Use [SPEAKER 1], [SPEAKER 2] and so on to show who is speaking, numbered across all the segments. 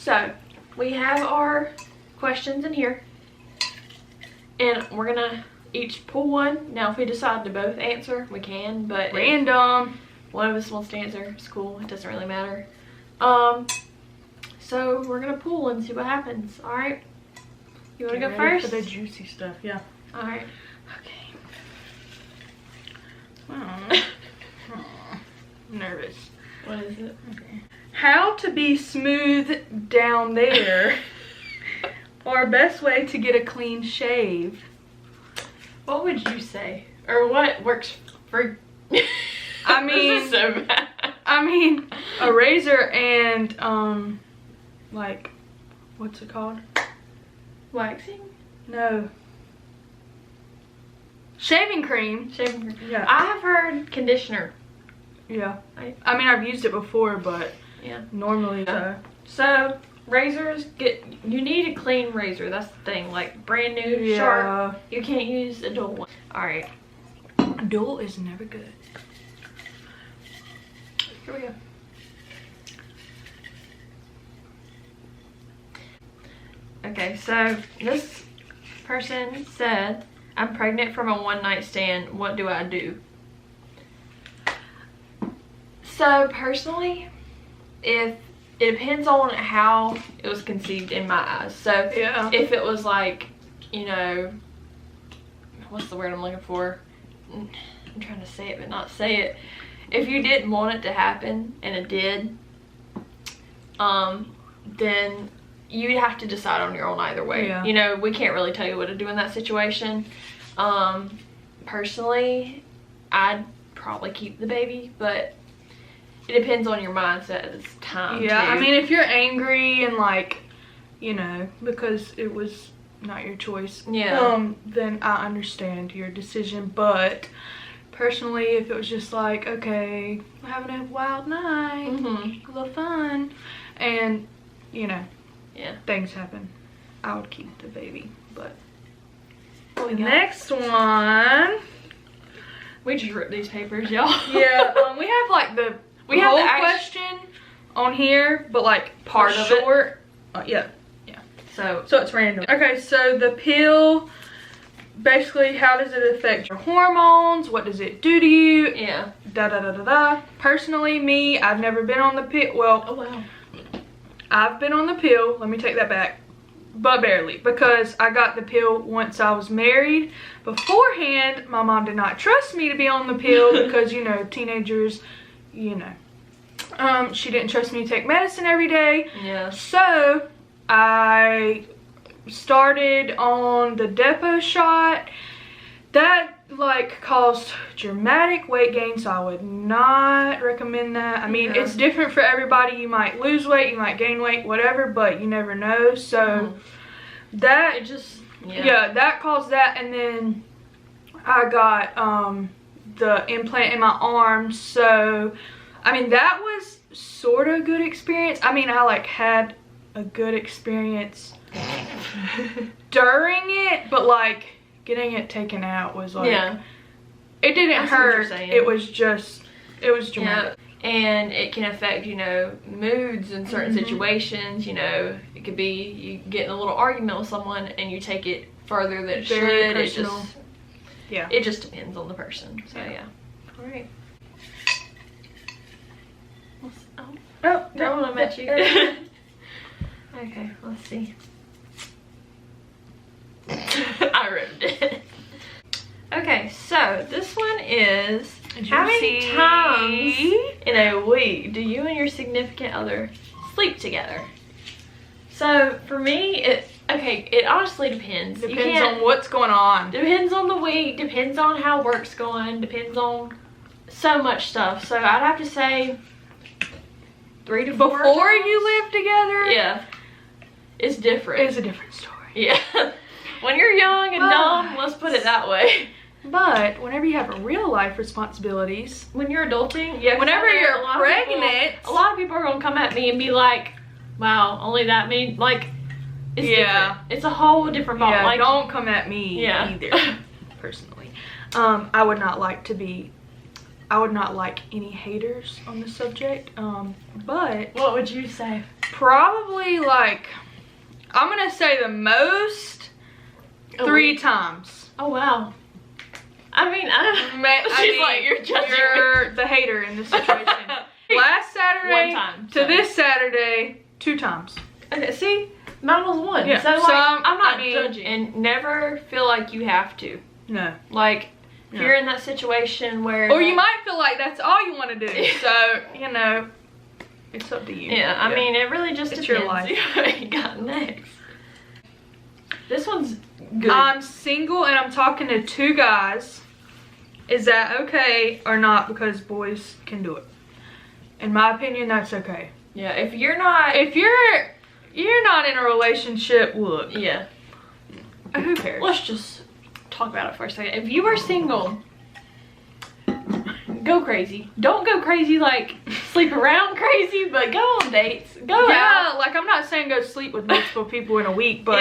[SPEAKER 1] So we have our questions in here, and we're gonna each pull one. Now if we decide to both answer, we can, but
[SPEAKER 2] random.
[SPEAKER 1] One of us wants to answer, it's cool, it doesn't really matter. So we're gonna pull and see what happens. All right, you want to go first?
[SPEAKER 2] For the juicy stuff, yeah.
[SPEAKER 1] All right.
[SPEAKER 2] Okay. Oh. Nervous.
[SPEAKER 1] What is it?
[SPEAKER 2] Okay. How to be smooth down there, or best way to get a clean shave.
[SPEAKER 1] What would you say, or what works for?
[SPEAKER 2] I mean,
[SPEAKER 1] this is so bad.
[SPEAKER 2] I mean, a razor and like, what's it called?
[SPEAKER 1] Waxing?
[SPEAKER 2] No. Shaving cream.
[SPEAKER 1] Shaving cream.
[SPEAKER 2] Yeah.
[SPEAKER 1] I have heard conditioner.
[SPEAKER 2] Yeah. I mean, I've used it before, but
[SPEAKER 1] yeah,
[SPEAKER 2] normally.
[SPEAKER 1] So razors, you need a clean razor. That's the thing. Like brand new, sharp. You can't use a dull one. All right.
[SPEAKER 2] Dull is never good.
[SPEAKER 1] Here we go. Okay, so this person said, I'm pregnant from a one-night stand. What do I do? So personally, if it depends on how it was conceived in my eyes. So
[SPEAKER 2] yeah,
[SPEAKER 1] if it was like, you know, what's the word I'm looking for? I'm trying to say it but not say it. If you didn't want it to happen and it did, then you'd have to decide on your own either way.
[SPEAKER 2] Yeah.
[SPEAKER 1] You know, we can't really tell you what to do in that situation. Personally, I'd probably keep the baby, but it depends on your mindset at this time.
[SPEAKER 2] Yeah,
[SPEAKER 1] too.
[SPEAKER 2] I mean, if you're angry and like, you know, because it was not your choice,
[SPEAKER 1] yeah,
[SPEAKER 2] then I understand your decision. But personally, if it was just like, okay, we're having a wild night, a little fun, and you know,
[SPEAKER 1] yeah,
[SPEAKER 2] things happen, I would keep the baby. But
[SPEAKER 1] the
[SPEAKER 2] next one,
[SPEAKER 1] we just ripped these papers, y'all.
[SPEAKER 2] yeah, we have like the whole question on here, but like
[SPEAKER 1] part of
[SPEAKER 2] short. Yeah. So it's random. Okay, so the pill, basically, how does it affect your hormones? What does it do to you?
[SPEAKER 1] Yeah.
[SPEAKER 2] Da da da da da. Personally, me, I've never been on the pill. Well,
[SPEAKER 1] oh wow.
[SPEAKER 2] I've been on the pill. Let me take that back. But barely, because I got the pill once I was married. Beforehand, my mom did not trust me to be on the pill because, you know, teenagers, you know. She didn't trust me to take medicine every day.
[SPEAKER 1] Yeah.
[SPEAKER 2] So I started on the depot shot. That like caused dramatic weight gain, so I would not recommend that. I mean, it's different for everybody. You might lose weight, you might gain weight, whatever, but you never know. So that that caused that. And then I got the implant in my arm. So I mean, that was sort of a good experience. I mean, I like had a good experience during it, but like getting it taken out was like, it didn't hurt. It was just, it was dramatic.
[SPEAKER 1] Yeah. And it can affect, you know, moods in certain situations. You know, it could be you get in a little argument with someone and you take it further than it should.
[SPEAKER 2] Personal.
[SPEAKER 1] It just depends on the person. So yeah. All right.
[SPEAKER 2] Oh,
[SPEAKER 1] don't want to match you. Okay, let's see. I ripped it. Okay, so this one is, how many times in a week do you and your significant other sleep together? So for me, it honestly depends.
[SPEAKER 2] Depends on what's going on.
[SPEAKER 1] Depends on the week, depends on how work's going, depends on so much stuff. So I'd have to say 3 to 4
[SPEAKER 2] Before
[SPEAKER 1] times.
[SPEAKER 2] you live together?
[SPEAKER 1] Yeah. It's different.
[SPEAKER 2] It's a different story.
[SPEAKER 1] Yeah. When you're young and dumb, let's put it that way.
[SPEAKER 2] But whenever you have real life responsibilities,
[SPEAKER 1] when you're adulting,
[SPEAKER 2] whenever you're pregnant,
[SPEAKER 1] a lot of people are gonna come at me and be like, "Wow, only that many?" Like, it's different. It's a whole different ball.
[SPEAKER 2] Yeah,
[SPEAKER 1] like,
[SPEAKER 2] don't come at me either. Personally, I would not like to be I would not like any haters on the subject. But
[SPEAKER 1] what would you say?
[SPEAKER 2] Probably like, I'm gonna say the most 3 times.
[SPEAKER 1] Oh wow. I mean, she's like, you're judging
[SPEAKER 2] you're the hater in this situation. Last Saturday
[SPEAKER 1] 1 time,
[SPEAKER 2] to this Saturday, 2 times.
[SPEAKER 1] Okay, see, mine was 1.
[SPEAKER 2] Yeah.
[SPEAKER 1] So like, I'm not judging. And never feel like you have to.
[SPEAKER 2] No.
[SPEAKER 1] Like, if you're in that situation where...
[SPEAKER 2] Or you might feel like that's all you want to do. So, you know, it's up to you.
[SPEAKER 1] Yeah, I mean, it really just depends.
[SPEAKER 2] Your life.
[SPEAKER 1] What you got next. This one's good.
[SPEAKER 2] I'm single and I'm talking to 2 guys. Is that okay or not? Because boys can do it. In my opinion, that's okay.
[SPEAKER 1] Yeah, if you're not...
[SPEAKER 2] If you're not in a relationship, look.
[SPEAKER 1] Yeah.
[SPEAKER 2] Who cares?
[SPEAKER 1] Let's just talk about it for a second. If you are single, go crazy. Don't go crazy like sleep around crazy, but go on dates. Go out.
[SPEAKER 2] Yeah, like I'm not saying go sleep with multiple people in a week, but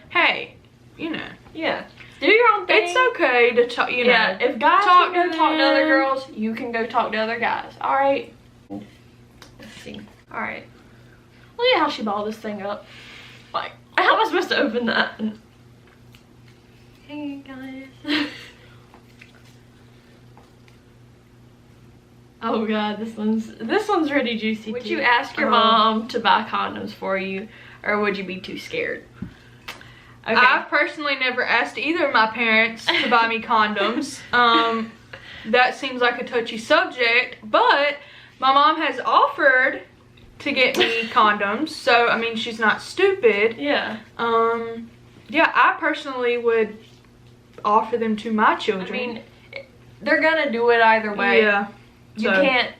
[SPEAKER 2] hey, you know.
[SPEAKER 1] Yeah. Do your own thing.
[SPEAKER 2] It's okay to talk, you know.
[SPEAKER 1] Yeah, if guys can go talk to other girls, you can go talk to other guys. Alright. Let's see. Alright. Look at how she balled this thing up. Like, how am I supposed to open that? Hey guys. Oh god, this one's really juicy. Would you ask your mom to buy condoms for you, or would you be too scared? Okay.
[SPEAKER 2] I've personally never asked either of my parents to buy me condoms. That seems like a touchy subject, but my mom has offered to get me condoms, so I mean she's not stupid.
[SPEAKER 1] Yeah.
[SPEAKER 2] Yeah, I personally would offer them to my children.
[SPEAKER 1] I mean, they're gonna do it either way.
[SPEAKER 2] Yeah.
[SPEAKER 1] You can't,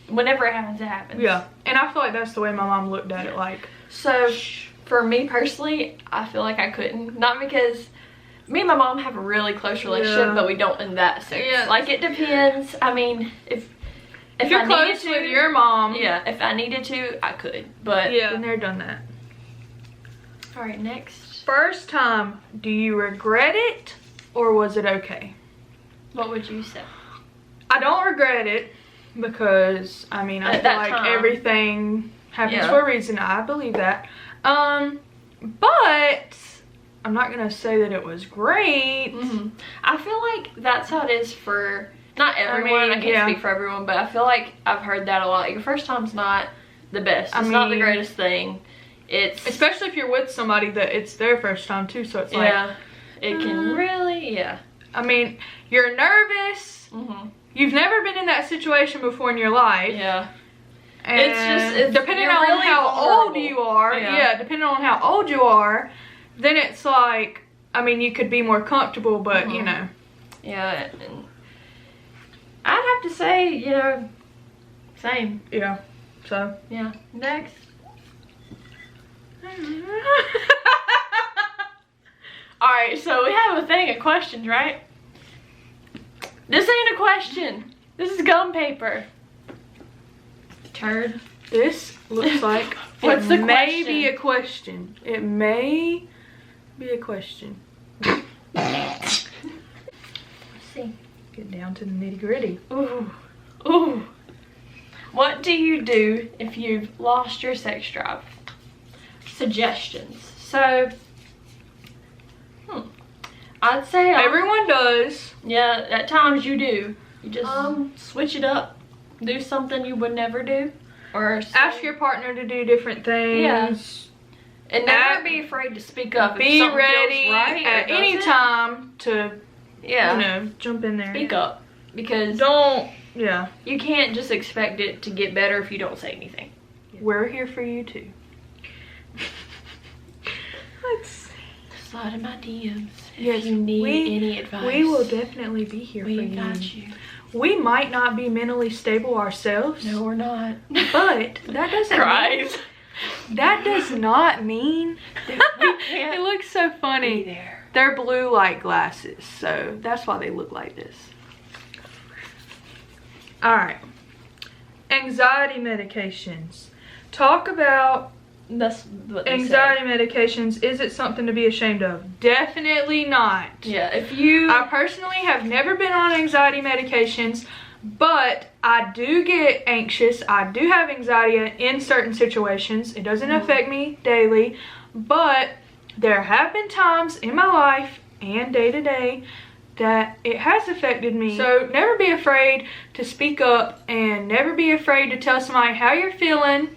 [SPEAKER 1] whenever it happens, it happens.
[SPEAKER 2] Yeah. And I feel like that's the way my mom looked at it, like.
[SPEAKER 1] So, for me personally, I feel like I couldn't. Not because me and my mom have a really close relationship, but we don't in that sense. Yeah. Like, it depends. I mean, if
[SPEAKER 2] you're close with your mom.
[SPEAKER 1] Yeah, if I needed to, I could. But
[SPEAKER 2] been there, done that.
[SPEAKER 1] Alright, next.
[SPEAKER 2] First time, do you regret it or was it okay?
[SPEAKER 1] What would you say?
[SPEAKER 2] I don't regret it because, I mean, I feel like everything happens for a reason. I believe that. But I'm not going to say that it was great.
[SPEAKER 1] I feel like that's how it is for, not everyone, I can't speak for everyone, but I feel like I've heard that a lot. Your first time's not the best. It's not the greatest thing. It's
[SPEAKER 2] especially if you're with somebody that it's their first time too, so it's like,
[SPEAKER 1] it can really,
[SPEAKER 2] I mean, you're nervous. You've never been in that situation before in your life.
[SPEAKER 1] Yeah.
[SPEAKER 2] And
[SPEAKER 1] it's
[SPEAKER 2] depending on
[SPEAKER 1] really
[SPEAKER 2] how
[SPEAKER 1] vulnerable.
[SPEAKER 2] old you are, depending on how old you are, then it's like, I mean, you could be more comfortable, but you know.
[SPEAKER 1] Yeah. And I'd have to say, you know, same.
[SPEAKER 2] Yeah. So.
[SPEAKER 1] Yeah. Next. Alright, so we have a thing of questions, right? This ain't a question. This is gum paper. Turd.
[SPEAKER 2] This looks like
[SPEAKER 1] What's the
[SPEAKER 2] may be a question. It may be a question.
[SPEAKER 1] Let's see.
[SPEAKER 2] Get down to the nitty gritty.
[SPEAKER 1] Ooh. Ooh. What do you do if you've lost your sex drive? Suggestions. So, I'd say
[SPEAKER 2] everyone does.
[SPEAKER 1] Yeah, at times you do. You just switch it up. Do something you would never do. Or
[SPEAKER 2] ask your partner to do different things.
[SPEAKER 1] Yeah. And never be afraid to speak up.
[SPEAKER 2] Be
[SPEAKER 1] if
[SPEAKER 2] ready
[SPEAKER 1] feels right
[SPEAKER 2] at any time to, you know, jump in there.
[SPEAKER 1] Speak up. Because you can't just expect it to get better if you don't say anything.
[SPEAKER 2] We're here for you too. Let's see.
[SPEAKER 1] Slide in my DMs if you need any advice.
[SPEAKER 2] We will definitely be here for you.
[SPEAKER 1] We got you.
[SPEAKER 2] We might not be mentally stable ourselves.
[SPEAKER 1] No, we're not.
[SPEAKER 2] But that doesn't that does not mean that we can't. It looks so funny.
[SPEAKER 1] Be there.
[SPEAKER 2] They're blue light glasses, so that's why they look like this. Alright. Anxiety medications. Talk about
[SPEAKER 1] That's what they
[SPEAKER 2] anxiety medications. Is it something to be ashamed of? Definitely not.
[SPEAKER 1] Yeah, if you...
[SPEAKER 2] I personally have never been on anxiety medications, But I do get anxious. I do have anxiety in certain situations. It doesn't affect me daily, but there have been times in my life and day to day that it has affected me. So never be afraid to speak up, and never be afraid to tell somebody how you're feeling.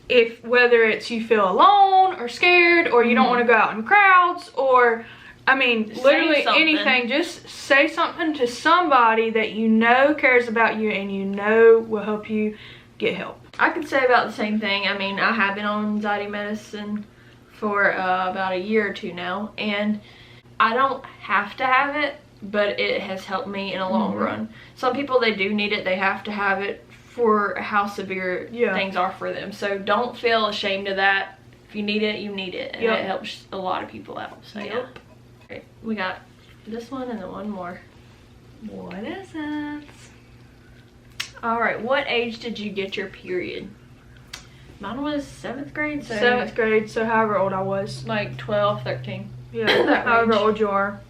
[SPEAKER 2] If whether it's you feel alone or scared, or you don't want to go out in crowds, or I mean literally anything, just say something to somebody that you know cares about you and you know will help you get help.
[SPEAKER 1] I could say about the same thing. I mean, I have been on anxiety medicine for about a year or two now, and I don't have to have it, but it has helped me in a long run. Some people, they do need it. They have to have it for how severe things are for them. So don't feel ashamed of that. If you need it, you need it. And it helps a lot of people out. So yeah. Okay, we got this one and then one more.
[SPEAKER 2] What is it?
[SPEAKER 1] Alright, what age did you get your period? Mine was 7th grade. So
[SPEAKER 2] 7th grade, so however old I was.
[SPEAKER 1] Like 12, 13.
[SPEAKER 2] Yeah, however old you are.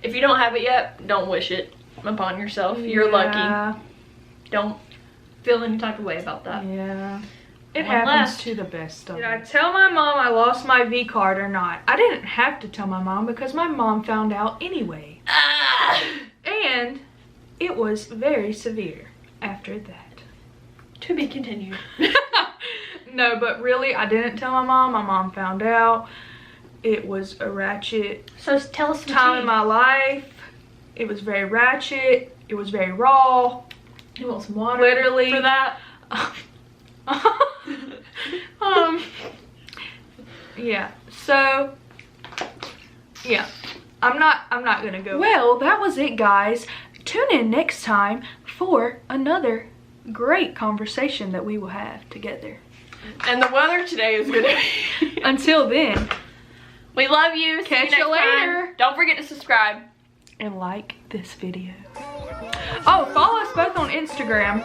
[SPEAKER 1] If you don't have it yet, don't wish it upon yourself. You're lucky. Don't feel any type of way about that.
[SPEAKER 2] Yeah. It happens to the best of us. Did I tell my mom I lost my V card or not? I didn't have to tell my mom because my mom found out anyway. And it was very severe after that.
[SPEAKER 1] To be continued.
[SPEAKER 2] No, but really, I didn't tell my mom. My mom found out. It was a ratchet
[SPEAKER 1] tell us
[SPEAKER 2] time in my life. It was very ratchet. It was very raw.
[SPEAKER 1] You want some water?
[SPEAKER 2] Literally.
[SPEAKER 1] For that?
[SPEAKER 2] Yeah. So, yeah. I'm not gonna go. Well, that was it, guys. Tune in next time for another great conversation that we will have together.
[SPEAKER 1] And the weather today is gonna be.
[SPEAKER 2] Until then.
[SPEAKER 1] We love you.
[SPEAKER 2] Catch you later.
[SPEAKER 1] Time. Don't forget to subscribe.
[SPEAKER 2] And like this video. Oh, follow us both on Instagram.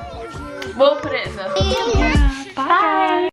[SPEAKER 1] We'll put it in the...
[SPEAKER 2] Yeah, bye.